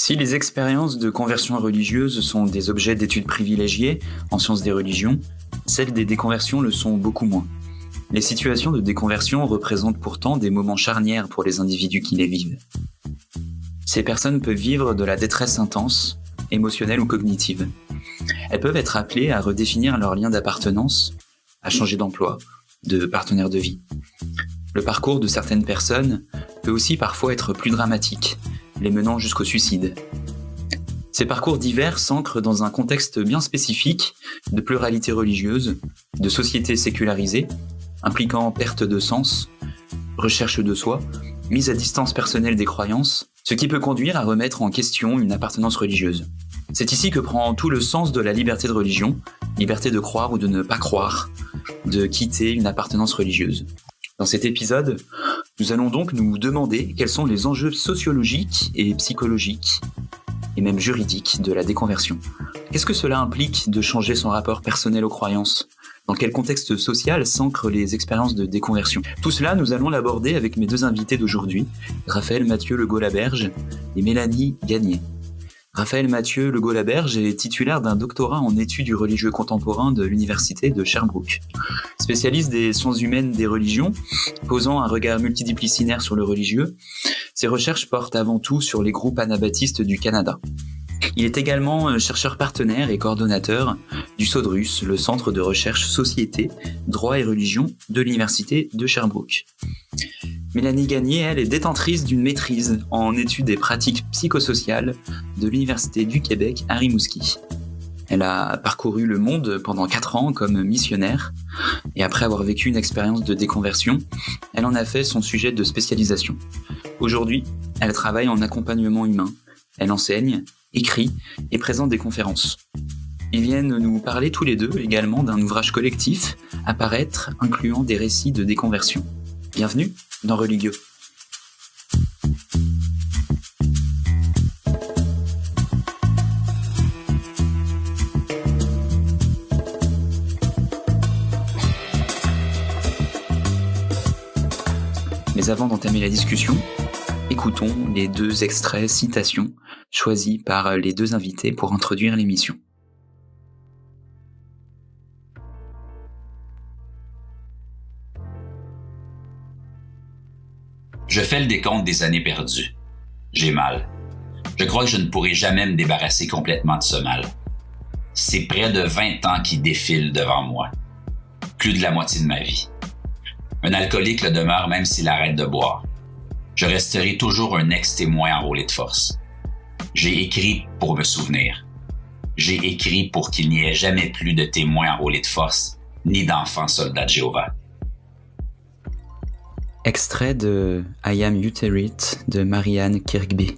Si les expériences de conversion religieuse sont des objets d'études privilégiés en sciences des religions, celles des déconversions le sont beaucoup moins. Les situations de déconversion représentent pourtant des moments charnières pour les individus qui les vivent. Ces personnes peuvent vivre de la détresse intense, émotionnelle ou cognitive. Elles peuvent être appelées à redéfinir leur lien d'appartenance, à changer d'emploi, de partenaire de vie. Le parcours de certaines personnes peut aussi parfois être plus dramatique, les menant jusqu'au suicide. Ces parcours divers s'ancrent dans un contexte bien spécifique de pluralité religieuse, de société sécularisée, impliquant perte de sens, recherche de soi, mise à distance personnelle des croyances, ce qui peut conduire à remettre en question une appartenance religieuse. C'est ici que prend tout le sens de la liberté de religion, liberté de croire ou de ne pas croire, de quitter une appartenance religieuse. Dans cet épisode, nous allons donc nous demander quels sont les enjeux sociologiques et psychologiques, et même juridiques, de la déconversion. Qu'est-ce que cela implique de changer son rapport personnel aux croyances ? Dans quel contexte social s'ancrent les expériences de déconversion ? Tout cela, nous allons l'aborder avec mes deux invités d'aujourd'hui, Raphaël Mathieu Legault-Laberge et Mélanie Gagné. Raphaël Mathieu Legault-Laberge est titulaire d'un doctorat en études du religieux contemporain de l'université de Sherbrooke. Spécialiste des sciences humaines des religions, posant un regard multidisciplinaire sur le religieux, ses recherches portent avant tout sur les groupes anabaptistes du Canada. Il est également chercheur partenaire et coordonnateur du SODRUS, le Centre de recherche Société, Droit et Religion de l'université de Sherbrooke. Mélanie Gagné, elle, est détentrice d'une maîtrise en études et pratiques psychosociales de l'Université du Québec à Rimouski. Elle a parcouru le monde pendant 4 ans comme missionnaire et après avoir vécu une expérience de déconversion, elle en a fait son sujet de spécialisation. Aujourd'hui, elle travaille en accompagnement humain, elle enseigne, écrit et présente des conférences. Ils viennent nous parler tous les deux également d'un ouvrage collectif à paraître incluant des récits de déconversion. Bienvenue dans Religieux. Mais avant d'entamer la discussion, écoutons les 2 extraits citations choisis par les 2 invités pour introduire l'émission. Je fais le décompte des années perdues. J'ai mal. Je crois que je ne pourrai jamais me débarrasser complètement de ce mal. C'est près de 20 ans qui défilent devant moi. Plus de la moitié de ma vie. Un alcoolique le demeure même s'il arrête de boire. Je resterai toujours un ex-témoin enrôlé de force. J'ai écrit pour me souvenir. J'ai écrit pour qu'il n'y ait jamais plus de témoins enrôlés de force, ni d'enfants soldats de Jéhovah. Extrait de I Am Uterite de Marianne Kirkby.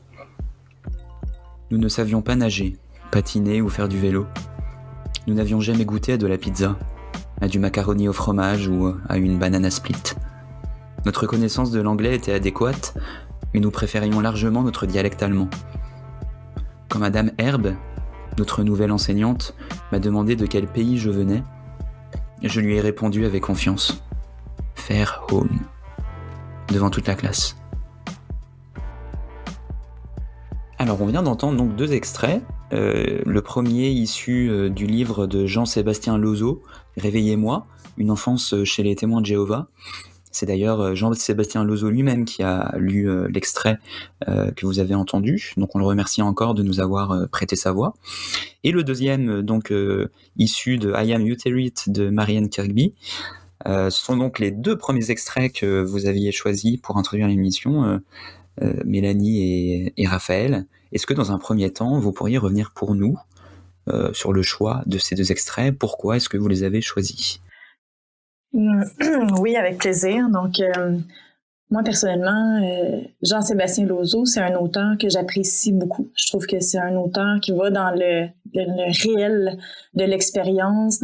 Nous ne savions pas nager, patiner ou faire du vélo. Nous n'avions jamais goûté à de la pizza, à du macaroni au fromage ou à une banana split. Notre connaissance de l'anglais était adéquate, mais nous préférions largement notre dialecte allemand. Quand Madame Herbe, notre nouvelle enseignante, m'a demandé de quel pays je venais, je lui ai répondu avec confiance. Fair home. Devant toute la classe. Alors on vient d'entendre donc 2 extraits. Le premier issu du livre de Jean-Sébastien Lozo, Réveillez-moi, une enfance chez les témoins de Jéhovah. C'est d'ailleurs Jean-Sébastien Lozo lui-même qui a lu l'extrait que vous avez entendu. Donc on le remercie encore de nous avoir prêté sa voix. Et le deuxième, donc issu de I Am Uterite de Marianne Kirkby. Ce sont donc les 2 premiers extraits que vous aviez choisis pour introduire l'émission, Mélanie et Raphaël. Est-ce que dans un premier temps, vous pourriez revenir pour nous sur le choix de ces 2 extraits ? Pourquoi est-ce que vous les avez choisis ? Oui, avec plaisir. Donc, moi, personnellement, Jean-Sébastien Lozo, c'est un auteur que j'apprécie beaucoup. Je trouve que c'est un auteur qui va dans le réel de l'expérience,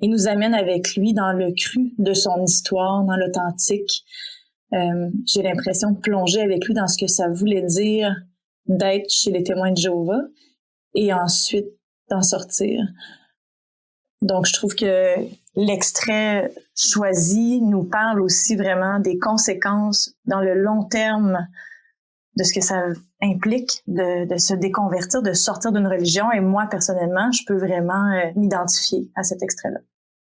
il nous amène avec lui dans le cru de son histoire, dans l'authentique. J'ai l'impression de plonger avec lui dans ce que ça voulait dire d'être chez les témoins de Jéhovah et ensuite d'en sortir. Donc, je trouve que l'extrait choisi nous parle aussi vraiment des conséquences dans le long terme de ce que ça implique de se déconvertir, de sortir d'une religion. Et moi, personnellement, je peux vraiment m'identifier à cet extrait-là.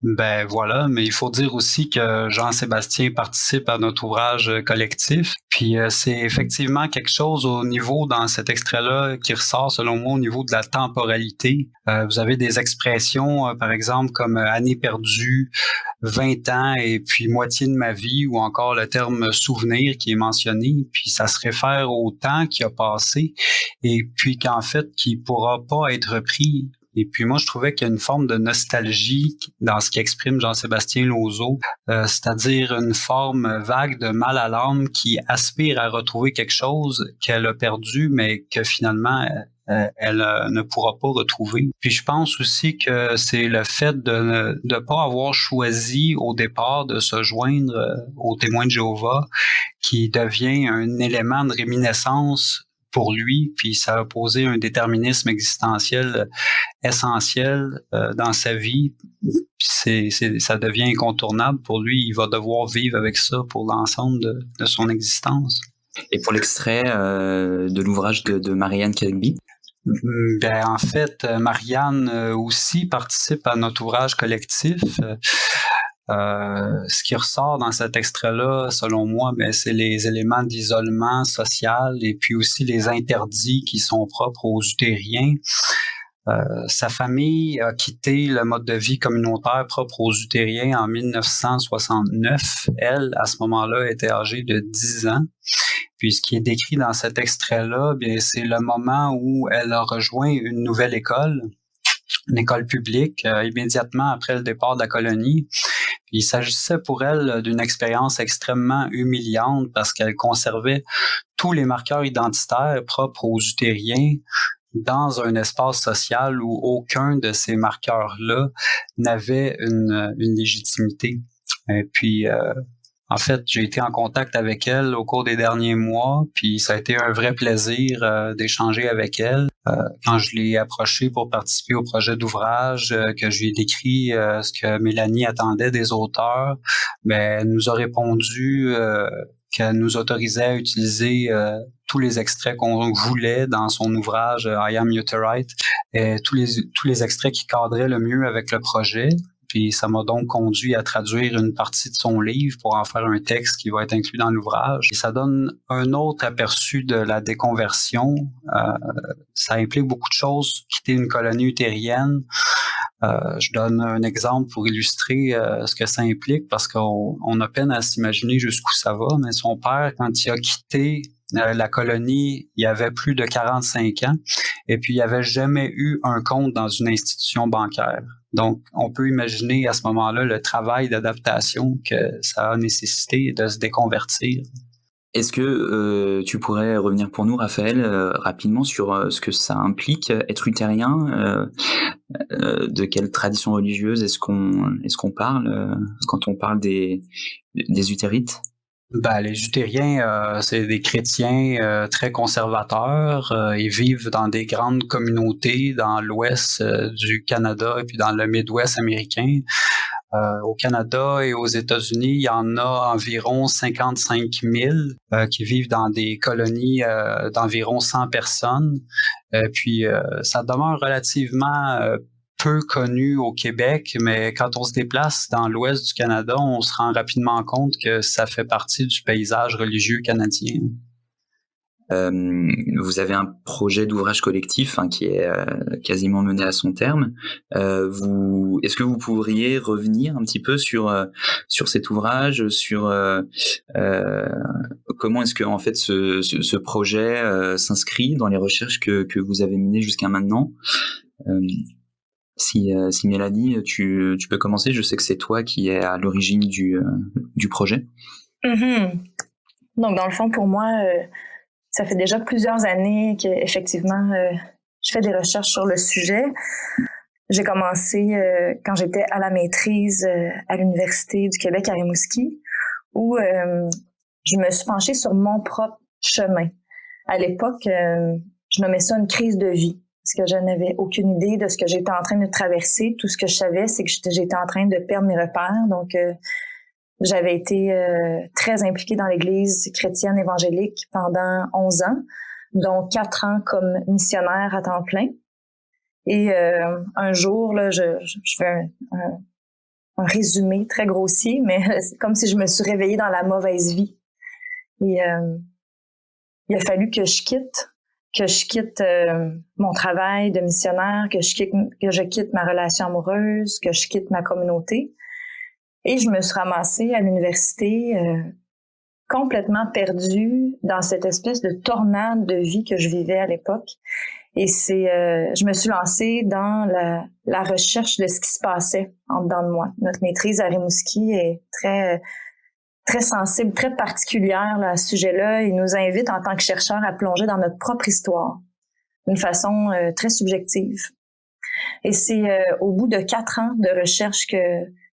Ben voilà, mais il faut dire aussi que Jean-Sébastien participe à notre ouvrage collectif. Puis c'est effectivement quelque chose au niveau, dans cet extrait-là, qui ressort selon moi au niveau de la temporalité. Vous avez des expressions, par exemple, comme année perdue, 20 ans et puis moitié de ma vie, ou encore le terme souvenir qui est mentionné. Puis ça se réfère au temps qui a passé et puis qu'en fait, qui pourra pas être repris. Et puis moi, je trouvais qu'il y a une forme de nostalgie dans ce qu'exprime Jean-Sébastien Loiseau, c'est-à-dire une forme vague de mal à l'âme qui aspire à retrouver quelque chose qu'elle a perdu, mais que finalement, elle ne pourra pas retrouver. Puis je pense aussi que c'est le fait de ne pas avoir choisi au départ de se joindre aux témoins de Jéhovah qui devient un élément de réminiscence pour lui, puis ça a posé un déterminisme existentiel essentiel dans sa vie. Ça devient incontournable pour lui. Il va devoir vivre avec ça pour l'ensemble de son existence. Et pour l'extrait de l'ouvrage de Marianne Kirkby? Ben, en fait, Marianne aussi participe à notre ouvrage collectif. Ce qui ressort dans cet extrait-là, selon moi, ben, c'est les éléments d'isolement social et puis aussi les interdits qui sont propres aux Luthériens. Sa famille a quitté le mode de vie communautaire propre aux Luthériens en 1969. Elle, à ce moment-là, était âgée de 10 ans. Puis ce qui est décrit dans cet extrait-là, bien, c'est le moment où elle a rejoint une nouvelle école, une école publique, immédiatement après le départ de la colonie. Puis il s'agissait pour elle d'une expérience extrêmement humiliante parce qu'elle conservait tous les marqueurs identitaires propres aux Luthériens dans un espace social où aucun de ces marqueurs-là n'avait une légitimité. Et puis, en fait, j'ai été en contact avec elle au cours des derniers mois, puis ça a été un vrai plaisir d'échanger avec elle. Quand je l'ai approchée pour participer au projet d'ouvrage, que je lui ai décrit ce que Mélanie attendait des auteurs, ben, elle nous a répondu qu'elle nous autorisait à utiliser tous les extraits qu'on voulait dans son ouvrage I Am Utherite, et tous les extraits qui cadraient le mieux avec le projet. Puis ça m'a donc conduit à traduire une partie de son livre pour en faire un texte qui va être inclus dans l'ouvrage. Et ça donne un autre aperçu de la déconversion. Ça implique beaucoup de choses, quitter une colonie luthérienne. Je donne un exemple pour illustrer ce que ça implique, parce qu'on a peine à s'imaginer jusqu'où ça va, mais son père, quand il a quitté la colonie, il avait plus de 45 ans, et puis il n'avait jamais eu un compte dans une institution bancaire. Donc, on peut imaginer à ce moment-là le travail d'adaptation que ça a nécessité de se déconvertir. Est-ce que tu pourrais revenir pour nous, Raphaël, rapidement sur ce que ça implique, être luthérien, de quelle tradition religieuse est-ce qu'on parle quand on parle des luthérites? Ben, les luthériens, c'est des chrétiens très conservateurs. Ils vivent dans des grandes communautés dans l'ouest du Canada et puis dans le Midwest américain. Au Canada et aux États-Unis, il y en a environ 55 000 qui vivent dans des colonies d'environ 100 personnes. Puis ça demeure relativement peu connu au Québec, mais quand on se déplace dans l'ouest du Canada, on se rend rapidement compte que ça fait partie du paysage religieux canadien. Vous avez un projet d'ouvrage collectif qui est quasiment mené à son terme. Est-ce que vous pourriez revenir un petit peu sur cet ouvrage, sur comment est-ce que en fait ce projet s'inscrit dans les recherches que vous avez menées jusqu'à maintenant? Si Mélanie, tu peux commencer. Je sais que c'est toi qui es à l'origine du projet. Mm-hmm. Donc dans le fond, pour moi, ça fait déjà plusieurs années qu'effectivement, je fais des recherches sur le sujet. J'ai commencé quand j'étais à la maîtrise à l'Université du Québec à Rimouski, où je me suis penchée sur mon propre chemin. À l'époque, je nommais ça une crise de vie, parce que je n'avais aucune idée de ce que j'étais en train de traverser. Tout ce que je savais, c'est que j'étais en train de perdre mes repères. Donc, J'avais été très impliquée dans l'Église chrétienne évangélique pendant 11 ans, dont 4 ans comme missionnaire à temps plein. Et un jour, là, je fais un résumé très grossier, mais c'est comme si je me suis réveillée dans la mauvaise vie. Et il a fallu que je quitte mon travail de missionnaire, que je quitte ma relation amoureuse, que je quitte ma communauté. Et je me suis ramassée à l'université complètement perdue dans cette espèce de tornade de vie que je vivais à l'époque. Et je me suis lancée dans la recherche de ce qui se passait en dedans de moi. Notre maîtrise à Rimouski est très très sensible, très particulière là, à ce sujet-là. Il nous invite en tant que chercheurs à plonger dans notre propre histoire d'une façon très subjective. Et c'est au bout de 4 ans de recherche que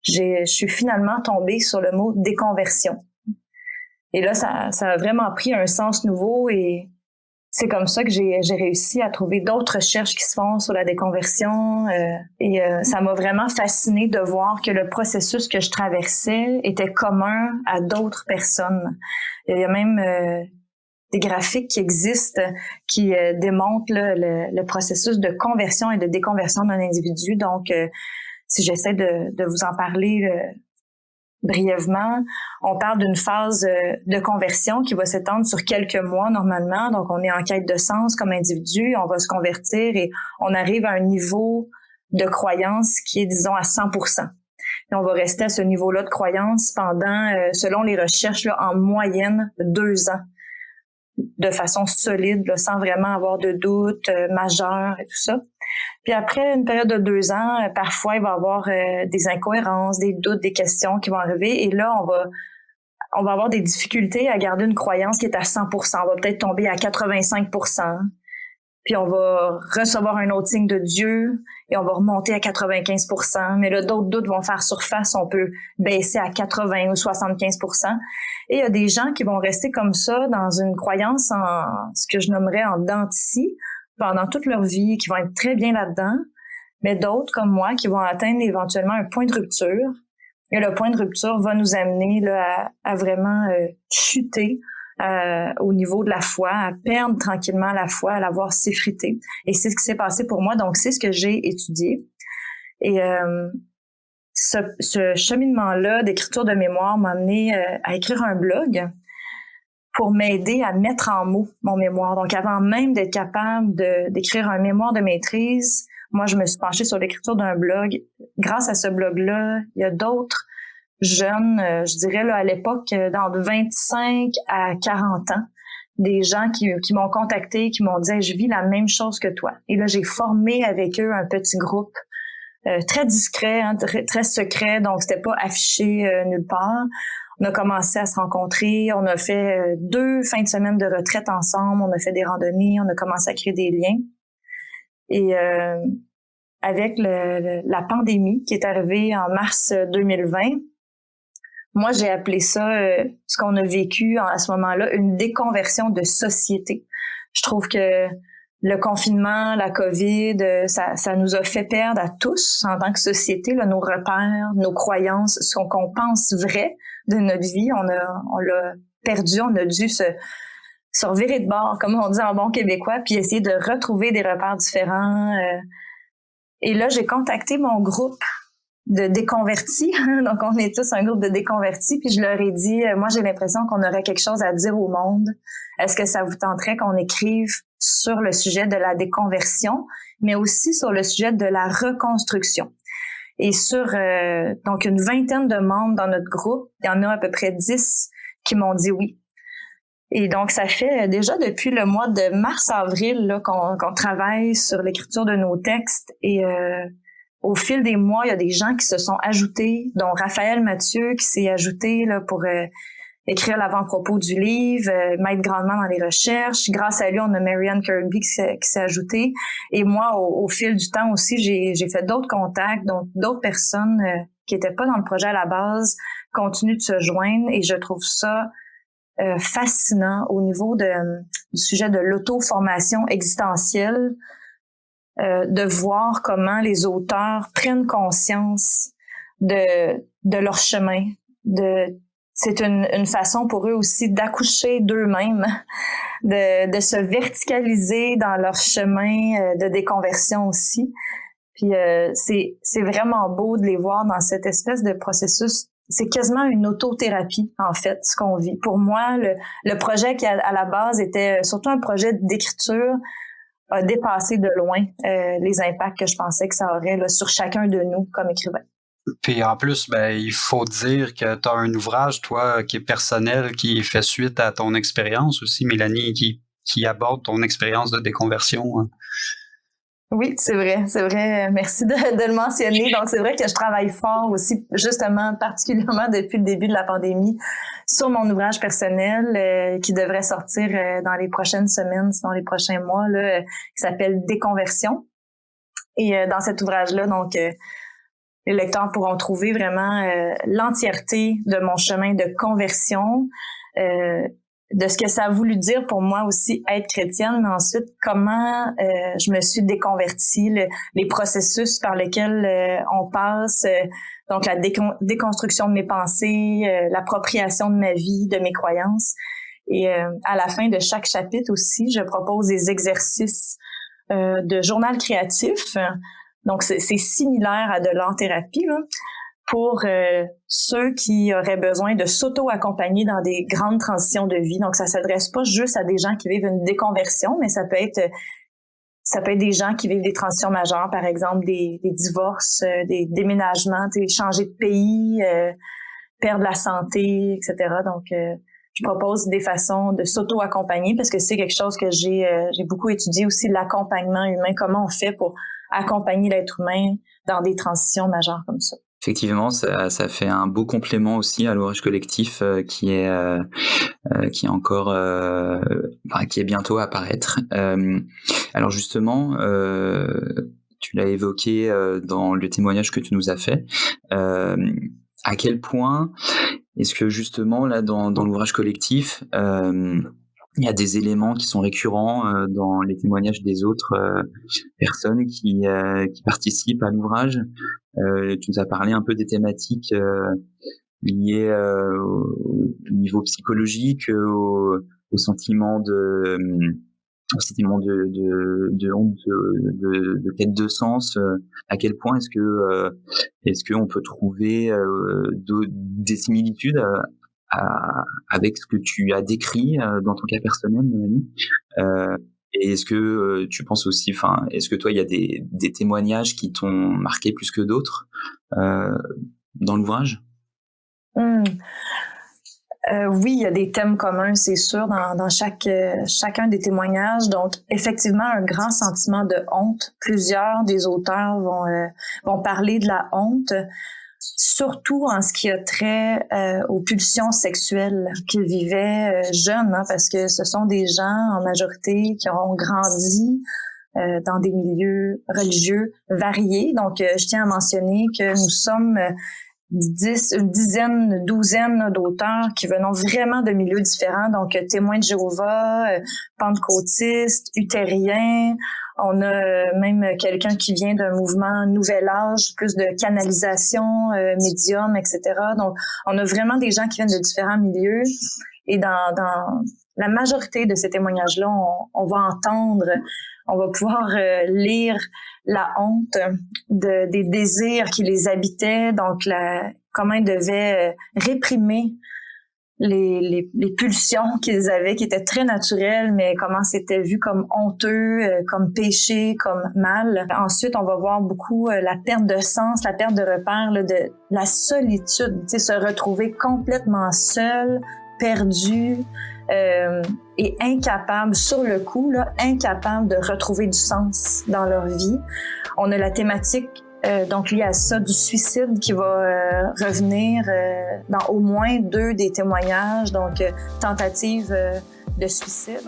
je suis finalement tombée sur le mot déconversion. Et là, ça a vraiment pris un sens nouveau et c'est comme ça que j'ai réussi à trouver d'autres recherches qui se font sur la déconversion. Ça m'a vraiment fascinée de voir que le processus que je traversais était commun à d'autres personnes. Il y a même des graphiques qui existent qui démontrent là, le processus de conversion et de déconversion d'un individu. Donc, si j'essaie de vous en parler brièvement, on parle d'une phase de conversion qui va s'étendre sur quelques mois normalement. Donc, on est en quête de sens comme individu, on va se convertir et on arrive à un niveau de croyance qui est, disons, à 100%. Et on va rester à ce niveau-là de croyance pendant, selon les recherches, là, en moyenne 2 ans, de façon solide, là, sans vraiment avoir de doute majeur et tout ça. Puis après une période de 2 ans, parfois il va y avoir des incohérences, des doutes, des questions qui vont arriver. Et là, on va avoir des difficultés à garder une croyance qui est à 100%. On va peut-être tomber à 85%. Puis on va recevoir un autre signe de Dieu et on va remonter à 95%. Mais là, d'autres doutes vont faire surface. On peut baisser à 80 ou 75%. Et il y a des gens qui vont rester comme ça dans une croyance en ce que je nommerais en dents de scie pendant toute leur vie, qui vont être très bien là-dedans, mais d'autres, comme moi, qui vont atteindre éventuellement un point de rupture. Et le point de rupture va nous amener là, à vraiment chuter au niveau de la foi, à perdre tranquillement la foi, à la voir s'effriter. Et c'est ce qui s'est passé pour moi, donc c'est ce que j'ai étudié. Et ce cheminement-là d'écriture de mémoire m'a amené à écrire un blog pour m'aider à mettre en mots mon mémoire. Donc, avant même d'être capable d'écrire un mémoire de maîtrise, moi, je me suis penchée sur l'écriture d'un blog. Grâce à ce blog-là, il y a d'autres jeunes, je dirais là à l'époque, dans de 25 à 40 ans, des gens qui m'ont contacté, qui m'ont dit hey, « Je vis la même chose que toi ». Et là, j'ai formé avec eux un petit groupe très discret, hein, très secret, donc c'était pas affiché nulle part. On a commencé à se rencontrer, on a fait 2 fins de semaine de retraite ensemble, on a fait des randonnées, on a commencé à créer des liens. Et avec la pandémie qui est arrivée en mars 2020, moi j'ai appelé ça, ce qu'on a vécu à ce moment-là, une déconversion de société. Je trouve que le confinement, la COVID, ça nous a fait perdre à tous en tant que société là, nos repères, nos croyances, ce qu'on pense vrai de notre vie. On l'a perdu, on a dû se revirer de bord, comme on dit en bon québécois, puis essayer de retrouver des repères différents. Et là, j'ai contacté mon groupe de déconvertis. Donc, on est tous un groupe de déconvertis. Puis je leur ai dit, moi, j'ai l'impression qu'on aurait quelque chose à dire au monde. Est-ce que ça vous tenterait qu'on écrive sur le sujet de la déconversion, mais aussi sur le sujet de la reconstruction? Et sur donc une vingtaine de membres dans notre groupe, il y en a à peu près 10 qui m'ont dit oui. Et donc, ça fait déjà depuis le mois de mars-avril là, qu'on travaille sur l'écriture de nos textes. Et au fil des mois, il y a des gens qui se sont ajoutés, dont Raphaël Mathieu qui s'est ajouté là, pour écrire l'avant-propos du livre, m'aide grandement dans les recherches. Grâce à lui, on a Marianne Kirby qui s'est ajoutée. Et moi, au fil du temps aussi, j'ai fait d'autres contacts, donc d'autres personnes qui étaient pas dans le projet à la base continuent de se joindre. Et je trouve ça fascinant au niveau du sujet de l'auto-formation existentielle, de voir comment les auteurs prennent conscience de leur chemin, c'est une façon pour eux aussi d'accoucher d'eux-mêmes, de se verticaliser dans leur chemin de déconversion aussi. Puis c'est vraiment beau de les voir dans cette espèce de processus. C'est quasiment une autothérapie, en fait, ce qu'on vit. Pour moi, le projet qui, à la base, était surtout un projet d'écriture, a dépassé de loin les impacts que je pensais que ça aurait là, sur chacun de nous comme écrivain. Puis en plus, il faut dire que tu as un ouvrage, toi, qui est personnel, qui fait suite à ton expérience aussi, Mélanie, qui aborde ton expérience de déconversion. Hein. Oui, c'est vrai. Merci de le mentionner. Donc, c'est vrai que je travaille fort aussi, justement, particulièrement depuis le début de la pandémie, sur mon ouvrage personnel qui devrait sortir dans les prochaines semaines, dans les prochains mois, là, qui s'appelle Déconversion. Et dans cet ouvrage-là, donc, les lecteurs pourront trouver vraiment l'entièreté de mon chemin de conversion, de ce que ça a voulu dire pour moi aussi être chrétienne, mais ensuite comment je me suis déconvertie, les processus par lesquels on passe, donc la déconstruction de mes pensées, l'appropriation de ma vie, de mes croyances. Et à la fin de chaque chapitre aussi, je propose des exercices de journal créatif. Donc c'est similaire à de l'art-thérapie, là, pour ceux qui auraient besoin de s'auto-accompagner dans des grandes transitions de vie. Donc, ça s'adresse pas juste à des gens qui vivent une déconversion, mais ça peut être des gens qui vivent des transitions majeures, par exemple des divorces, des déménagements, changer de pays, perdre la santé, etc. Donc, je propose des façons de s'auto-accompagner parce que c'est quelque chose que j'ai beaucoup étudié aussi, l'accompagnement humain, comment on fait pour accompagner l'être humain dans des transitions majeures comme ça. Effectivement, ça fait un beau complément aussi à l'ouvrage collectif qui est encore qui est bientôt à paraître. Alors justement, tu l'as évoqué dans le témoignage que tu nous as fait. À quel point est-ce que justement là dans l'ouvrage collectif il y a des éléments qui sont récurrents dans les témoignages des autres personnes qui participent à l'ouvrage. Tu nous as parlé un peu des thématiques liées au niveau psychologique, au sentiment de honte, de quête de sens. À quel point est-ce que on peut trouver des similitudes avec ce que tu as décrit dans ton cas personnel, Mélanie, et est-ce que tu penses aussi, est-ce que toi il y a des témoignages qui t'ont marqué plus que d'autres dans l'ouvrage? Oui, il y a des thèmes communs, c'est sûr, dans chacun des témoignages. Donc, effectivement, un grand sentiment de honte. Plusieurs des auteurs vont parler de la honte, surtout en ce qui a trait aux pulsions sexuelles qu'ils vivaient jeunes, hein, parce que ce sont des gens en majorité qui ont grandi dans des milieux religieux variés. Donc, je tiens à mentionner que nous sommes une douzaine d'auteurs qui venons vraiment de milieux différents, donc témoins de Jéhovah, pentecôtistes, luthériens. On a même quelqu'un qui vient d'un mouvement Nouvel Âge, plus de canalisation, médium, etc. Donc, on a vraiment des gens qui viennent de différents milieux. Et dans la majorité de ces témoignages-là, on va pouvoir lire la honte des désirs qui les habitaient, donc comment ils devaient réprimer les pulsions qu'ils avaient, qui étaient très naturelles, mais comment c'était vu comme honteux, comme péché, comme mal. Ensuite, on va voir beaucoup la perte de sens, la perte de repères, là, de la solitude, se retrouver complètement seul, perdu, et incapable, sur le coup, incapable de retrouver du sens dans leur vie. On a la thématique donc liée à ça du suicide qui va revenir dans au moins 2 des témoignages, donc tentative de suicide.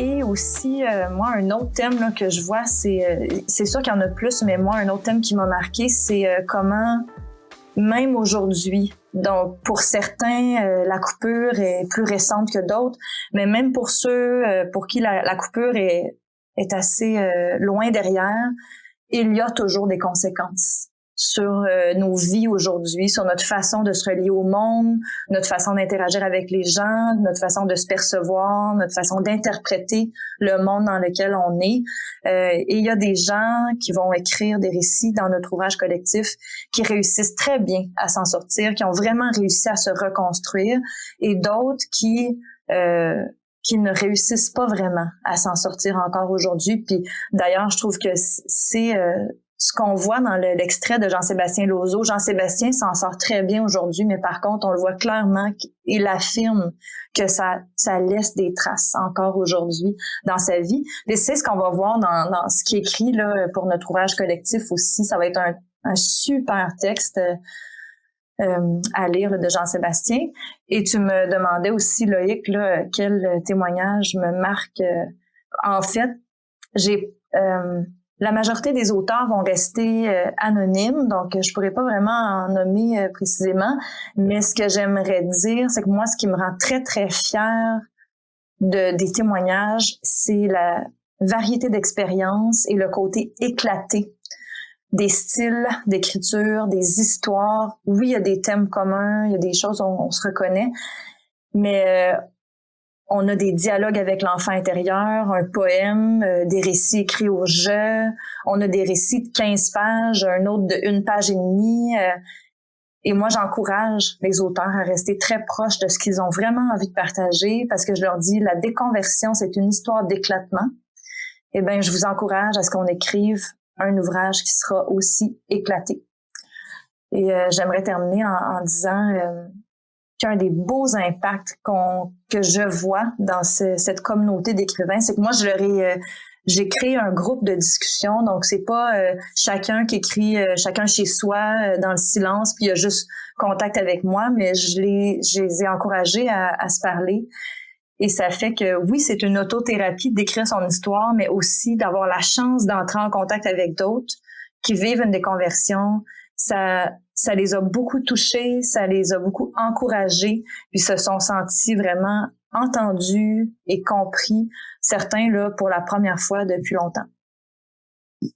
Et aussi, moi, un autre thème là, que je vois, c'est sûr qu'il y en a plus, mais moi, un autre thème qui m'a marqué, c'est comment, même aujourd'hui, donc pour certains, la coupure est plus récente que d'autres, mais même pour ceux pour qui la coupure est assez loin derrière, il y a toujours des conséquences sur nos vies aujourd'hui, sur notre façon de se relier au monde, notre façon d'interagir avec les gens, notre façon de se percevoir, notre façon d'interpréter le monde dans lequel on est. Et il y a des gens qui vont écrire des récits dans notre ouvrage collectif qui réussissent très bien à s'en sortir, qui ont vraiment réussi à se reconstruire, et d'autres qui ne réussissent pas vraiment à s'en sortir encore aujourd'hui. Puis d'ailleurs, je trouve que c'est ce qu'on voit dans l'extrait de Jean-Sébastien Lozo. Jean-Sébastien s'en sort très bien aujourd'hui, mais par contre, on le voit clairement, il affirme que ça laisse des traces encore aujourd'hui dans sa vie. Et c'est ce qu'on va voir dans ce qui est écrit là, pour notre ouvrage collectif aussi. Ça va être un super texte à lire là, de Jean-Sébastien. Et tu me demandais aussi, Loïc, là, quel témoignage me marque. En fait, la majorité des auteurs vont rester anonymes, donc je pourrais pas vraiment en nommer précisément, mais ce que j'aimerais dire, c'est que moi, ce qui me rend très, très fière des témoignages, c'est la variété d'expériences et le côté éclaté des styles d'écriture, des histoires. Oui, il y a des thèmes communs, il y a des choses où on se reconnaît, mais on a des dialogues avec l'enfant intérieur, un poème, des récits écrits au jeu. On a des récits de 15 pages, un autre de 1 page et demie. Et moi, j'encourage les auteurs à rester très proches de ce qu'ils ont vraiment envie de partager, parce que je leur dis, la déconversion, c'est une histoire d'éclatement. Eh bien, je vous encourage à ce qu'on écrive un ouvrage qui sera aussi éclaté. Et j'aimerais terminer en disant qu'un des beaux impacts que je vois dans cette communauté d'écrivains, c'est que moi, j'ai créé un groupe de discussion. Donc, c'est pas chacun qui écrit chacun chez soi dans le silence, puis il y a juste contact avec moi, mais je les ai encouragés à se parler. Et ça fait que, oui, c'est une autothérapie d'écrire son histoire, mais aussi d'avoir la chance d'entrer en contact avec d'autres qui vivent une déconversion. Ça les a beaucoup touchés, ça les a beaucoup encouragés, puis se sont sentis vraiment entendus et compris, certains là pour la première fois depuis longtemps.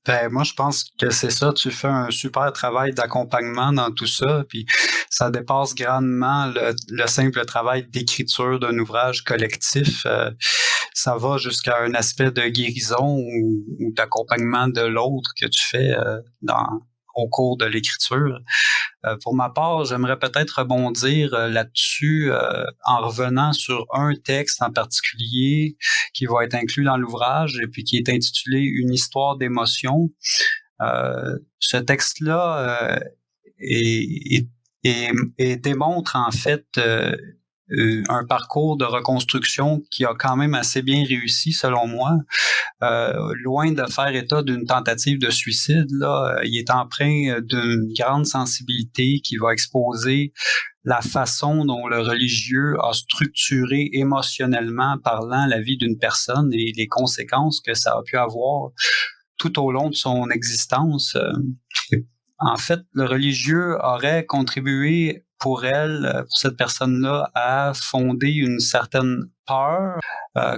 Ben, moi, je pense que c'est ça. Tu fais un super travail d'accompagnement dans tout ça, puis ça dépasse grandement le simple travail d'écriture d'un ouvrage collectif. Ça va jusqu'à un aspect de guérison ou d'accompagnement de l'autre que tu fais au cours de l'écriture. Pour ma part, j'aimerais peut-être rebondir là-dessus en revenant sur un texte en particulier qui va être inclus dans l'ouvrage et puis qui est intitulé « Une histoire d'émotion ». Ce texte-là démontre en fait un parcours de reconstruction qui a quand même assez bien réussi selon moi. Loin de faire état d'une tentative de suicide, là, il est empreint d'une grande sensibilité qui va exposer la façon dont le religieux a structuré émotionnellement parlant la vie d'une personne et les conséquences que ça a pu avoir tout au long de son existence. En fait, le religieux aurait contribué pour cette personne-là, à fonder une certaine peur,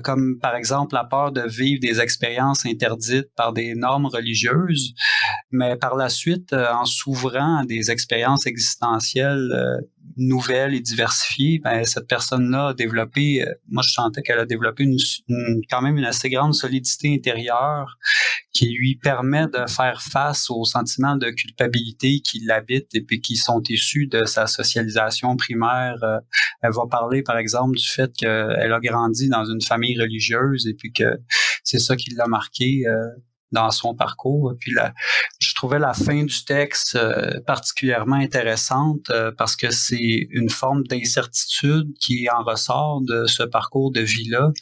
comme par exemple la peur de vivre des expériences interdites par des normes religieuses, mais par la suite, en s'ouvrant à des expériences existentielles nouvelles et diversifiées, cette personne-là a développé, moi je sentais qu'elle a développé quand même une assez grande solidité intérieure qui lui permet de faire face aux sentiments de culpabilité qui l'habitent et puis qui sont issus de sa socialisation primaire. Elle va parler, par exemple, du fait qu'elle a grandi dans une famille religieuse et puis que c'est ça qui l'a marqué dans son parcours. Puis je trouvais la fin du texte particulièrement intéressante parce que c'est une forme d'incertitude qui en ressort de ce parcours de vie-là,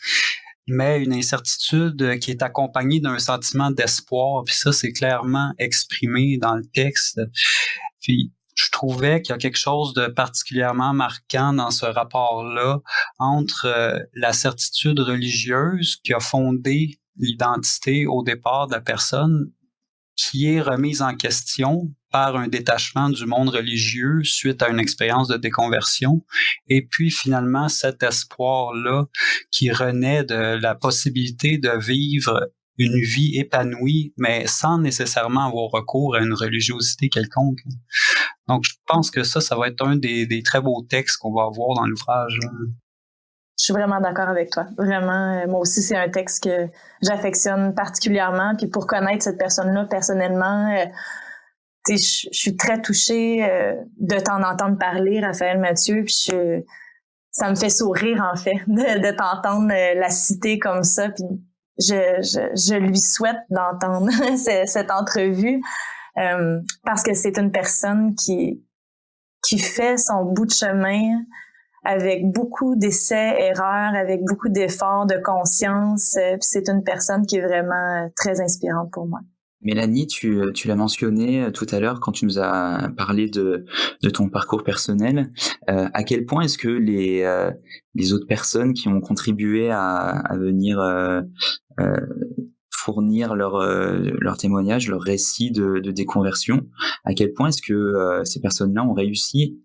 mais une incertitude qui est accompagnée d'un sentiment d'espoir. Puis ça, c'est clairement exprimé dans le texte. Puis je trouvais qu'il y a quelque chose de particulièrement marquant dans ce rapport-là entre la certitude religieuse qui a fondé l'identité au départ de la personne, qui est remise en question par un détachement du monde religieux suite à une expérience de déconversion, et puis finalement cet espoir-là qui renaît de la possibilité de vivre une vie épanouie, mais sans nécessairement avoir recours à une religiosité quelconque. Donc, je pense que ça va être un des très beaux textes qu'on va avoir dans l'ouvrage. Je suis vraiment d'accord avec toi. Vraiment, moi aussi, c'est un texte que j'affectionne particulièrement. Puis pour connaître cette personne-là personnellement, je suis très touchée de t'en entendre parler, Raphaël Mathieu. Puis ça me fait sourire, en fait, de t'entendre la citer comme ça. Puis je lui souhaite d'entendre cette entrevue parce que c'est une personne qui fait son bout de chemin avec beaucoup d'essais, erreurs, avec beaucoup d'efforts, de conscience. C'est une personne qui est vraiment très inspirante pour moi. Mélanie, tu l'as mentionné tout à l'heure quand tu nous as parlé de ton parcours personnel. À quel point est-ce que les autres personnes qui ont contribué à venir fournir leur témoignage, leur récit de déconversion, à quel point est-ce que ces personnes-là ont réussi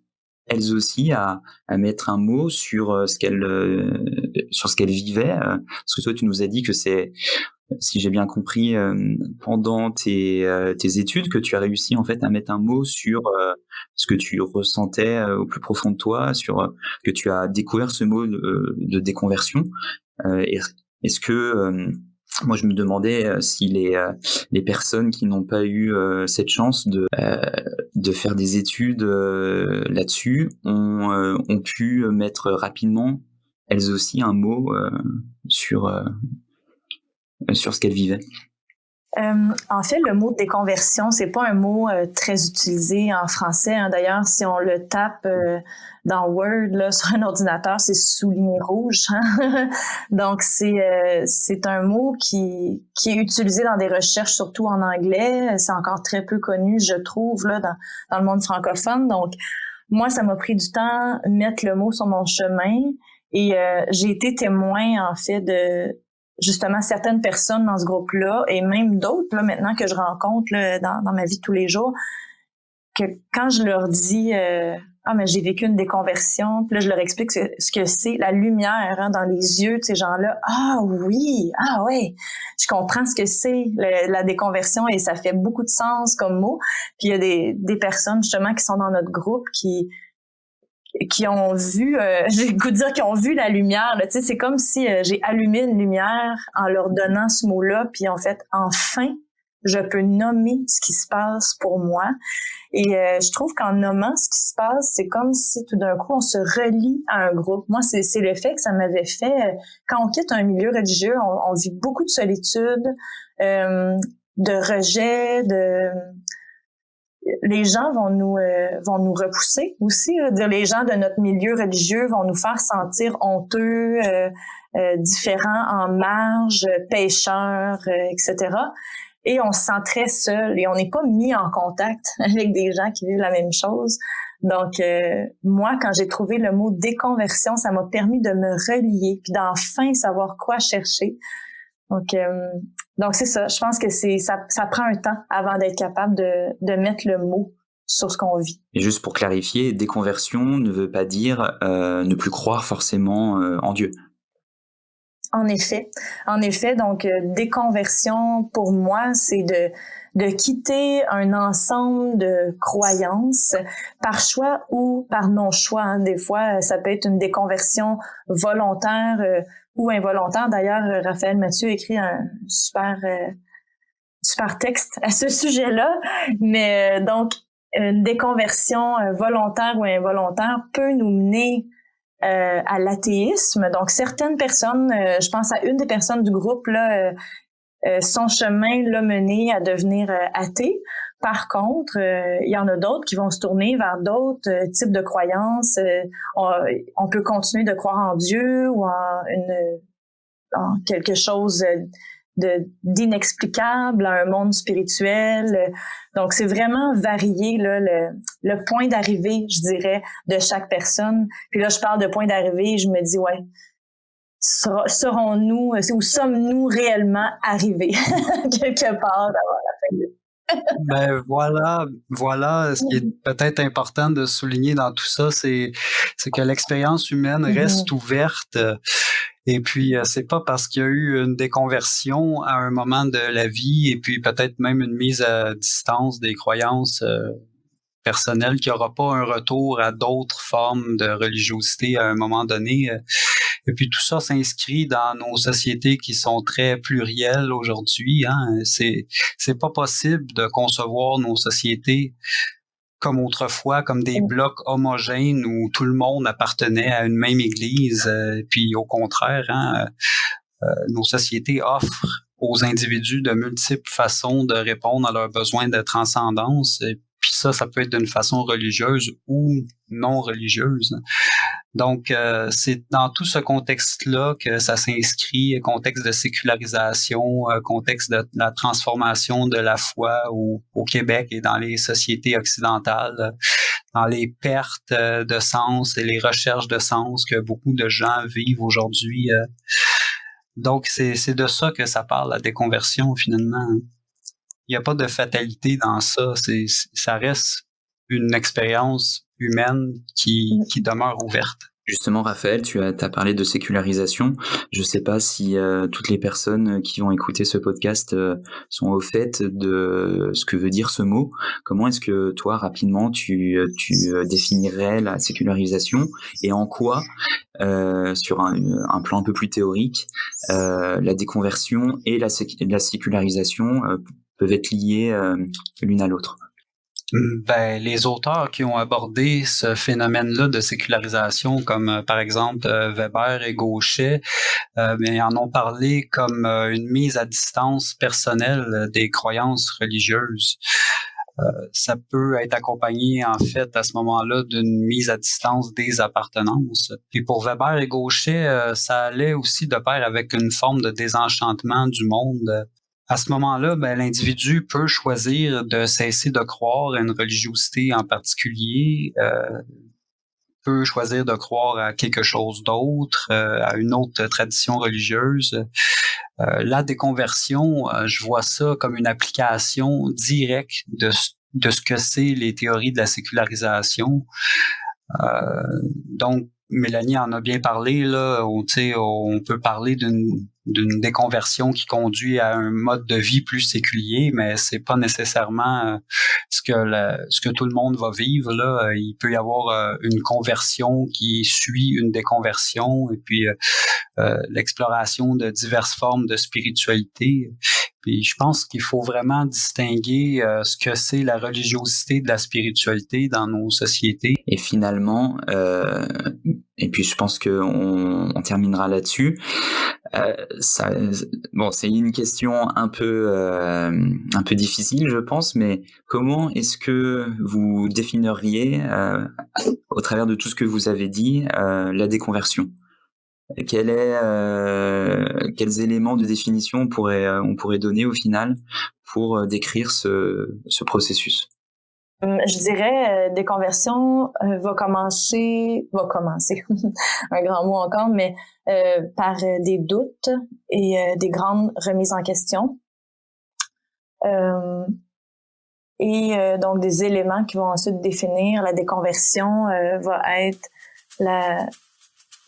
elles aussi à mettre un mot sur ce qu'elles vivaient, parce que toi tu nous as dit que c'est, si j'ai bien compris, pendant tes études que tu as réussi en fait à mettre un mot sur ce que tu ressentais au plus profond de toi, sur que tu as découvert ce mot de déconversion. Est-ce que moi, je me demandais si les personnes qui n'ont pas eu cette chance de faire des études là-dessus ont pu mettre rapidement, elles aussi, un mot sur ce qu'elles vivaient. En fait, le mot déconversion, c'est pas un mot très utilisé en français. Hein. D'ailleurs, si on le tape dans Word là, sur un ordinateur, c'est souligné rouge. Hein? Donc, c'est un mot qui est utilisé dans des recherches, surtout en anglais. C'est encore très peu connu, je trouve, là, dans le monde francophone. Donc, moi, ça m'a pris du temps de mettre le mot sur mon chemin et j'ai été témoin, en fait, de justement certaines personnes dans ce groupe-là et même d'autres là maintenant que je rencontre là, dans ma vie de tous les jours, que quand je leur dis mais j'ai vécu une déconversion, puis là je leur explique ce que c'est, la lumière dans les yeux de ces gens-là. Ah oui, ah ouais, je comprends ce que c'est la déconversion et ça fait beaucoup de sens comme mot. Puis il y a des personnes justement qui sont dans notre groupe qui ont vu, j'ai le goût de dire qu'ils ont vu la lumière. Là, tu sais, c'est comme si j'ai allumé une lumière en leur donnant ce mot-là, puis en fait, enfin, je peux nommer ce qui se passe pour moi. Et je trouve qu'en nommant ce qui se passe, c'est comme si tout d'un coup, on se relie à un groupe. Moi, c'est l'effet que ça m'avait fait. Quand on quitte un milieu religieux, on vit beaucoup de solitude, de rejet, les gens vont nous repousser aussi. Les gens de notre milieu religieux vont nous faire sentir honteux, différents, en marge, pécheurs, etc. Et on se sent très seul et on n'est pas mis en contact avec des gens qui vivent la même chose. Donc, moi, quand j'ai trouvé le mot déconversion, ça m'a permis de me relier puis d'enfin savoir quoi chercher. Donc c'est ça. Je pense que ça prend un temps avant d'être capable de mettre le mot sur ce qu'on vit. Et juste pour clarifier, déconversion ne veut pas dire ne plus croire forcément en Dieu. En effet. Donc déconversion pour moi, c'est de quitter un ensemble de croyances par choix ou par non-choix. Hein. Des fois, ça peut être une déconversion volontaire ou involontaire. D'ailleurs, Raphaël Mathieu écrit un super texte à ce sujet-là. Mais donc, une déconversion volontaire ou involontaire peut nous mener à l'athéisme. Donc, certaines personnes, je pense à une des personnes du groupe, là, son chemin l'a mené à devenir athée. Par contre, il y en a d'autres qui vont se tourner vers d'autres types de croyances. On peut continuer de croire en Dieu ou en quelque chose d'inexplicable à un monde spirituel. Donc, c'est vraiment varié, là, le point d'arrivée, je dirais, de chaque personne. Puis là, je parle de point d'arrivée, je me dis, ouais, serons-nous, ou sommes-nous réellement arrivés quelque part d'avoir la fin de Ben voilà, ce qui est peut-être important de souligner dans tout ça, c'est que l'expérience humaine reste ouverte. Et puis, c'est pas parce qu'il y a eu une déconversion à un moment de la vie et puis peut-être même une mise à distance des croyances personnelles qu'il n'y aura pas un retour à d'autres formes de religiosité à un moment donné. Et puis tout ça s'inscrit dans nos sociétés qui sont très plurielles aujourd'hui. Hein. C'est pas possible de concevoir nos sociétés comme autrefois, comme des blocs homogènes où tout le monde appartenait à une même église. Puis au contraire, hein, nos sociétés offrent aux individus de multiples façons de répondre à leurs besoins de transcendance. Et puis ça peut être d'une façon religieuse ou non religieuse. Donc, c'est dans tout ce contexte-là que ça s'inscrit, contexte de sécularisation, contexte de la transformation de la foi au Québec et dans les sociétés occidentales, dans les pertes de sens et les recherches de sens que beaucoup de gens vivent aujourd'hui. Donc, c'est de ça que ça parle, la déconversion, finalement. Il n'y a pas de fatalité dans ça. Ça reste une expérience humaine qui demeure ouverte. Justement, Raphaël, tu as parlé de sécularisation. Je ne sais pas si toutes les personnes qui vont écouter ce podcast sont au fait de ce que veut dire ce mot. Comment est-ce que toi, rapidement, tu définirais la sécularisation et en quoi, sur un plan un peu plus théorique, la déconversion et la sécularisation peuvent être liées l'une à l'autre? Ben, les auteurs qui ont abordé ce phénomène-là de sécularisation, comme par exemple Weber et Gauchet, ils en ont parlé comme une mise à distance personnelle des croyances religieuses. Ça peut être accompagné, en fait, à ce moment-là, d'une mise à distance des appartenances. Puis pour Weber et Gauchet, ça allait aussi de pair avec une forme de désenchantement du monde. À ce moment-là, ben, l'individu peut choisir de cesser de croire à une religiosité en particulier, peut choisir de croire à quelque chose d'autre, à une autre tradition religieuse. La déconversion, je vois ça comme une application directe de ce que c'est les théories de la sécularisation. Donc, Mélanie en a bien parlé, là, on peut parler d'une déconversion qui conduit à un mode de vie plus séculier, mais c'est pas nécessairement ce que tout le monde va vivre, là. Il peut y avoir une conversion qui suit une déconversion et puis l'exploration de diverses formes de spiritualité. Puis je pense qu'il faut vraiment distinguer ce que c'est la religiosité de la spiritualité dans nos sociétés. Et finalement, et puis je pense qu'on terminera là-dessus. C'est une question un peu difficile, je pense, mais comment est-ce que vous définiriez, au travers de tout ce que vous avez dit, la déconversion ? Quels éléments de définition on pourrait donner au final pour décrire ce processus? Je dirais déconversion va commencer un grand mot encore, mais par des doutes et des grandes remises en question donc des éléments qui vont ensuite définir la déconversion va être la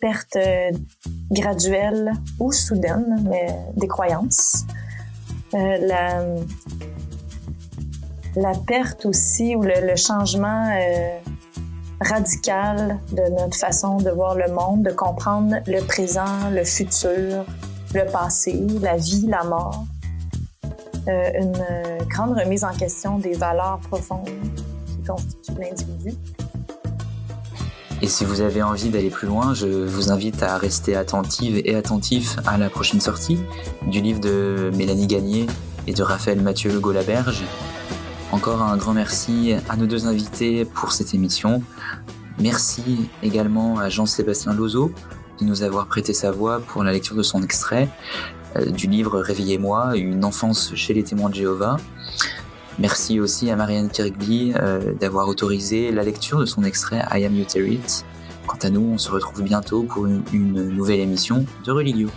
perte graduelle ou soudaine mais des croyances, la perte aussi ou le changement radical de notre façon de voir le monde, de comprendre le présent, le futur, le passé, la vie, la mort. Une grande remise en question des valeurs profondes qui constituent l'individu. Et si vous avez envie d'aller plus loin, je vous invite à rester attentive et attentif à la prochaine sortie du livre de Mélanie Gagné et de Raphaël Mathieu Legault-Laberge. Encore un grand merci à nos deux invités pour cette émission. Merci également à Jean-Sébastien Lozo de nous avoir prêté sa voix pour la lecture de son extrait. du livre Réveillez-moi, une enfance chez les témoins de Jéhovah. Merci aussi à Marianne Kirkby d'avoir autorisé la lecture de son extrait I Am Uterit. Quant à nous, on se retrouve bientôt pour une nouvelle émission de Religio.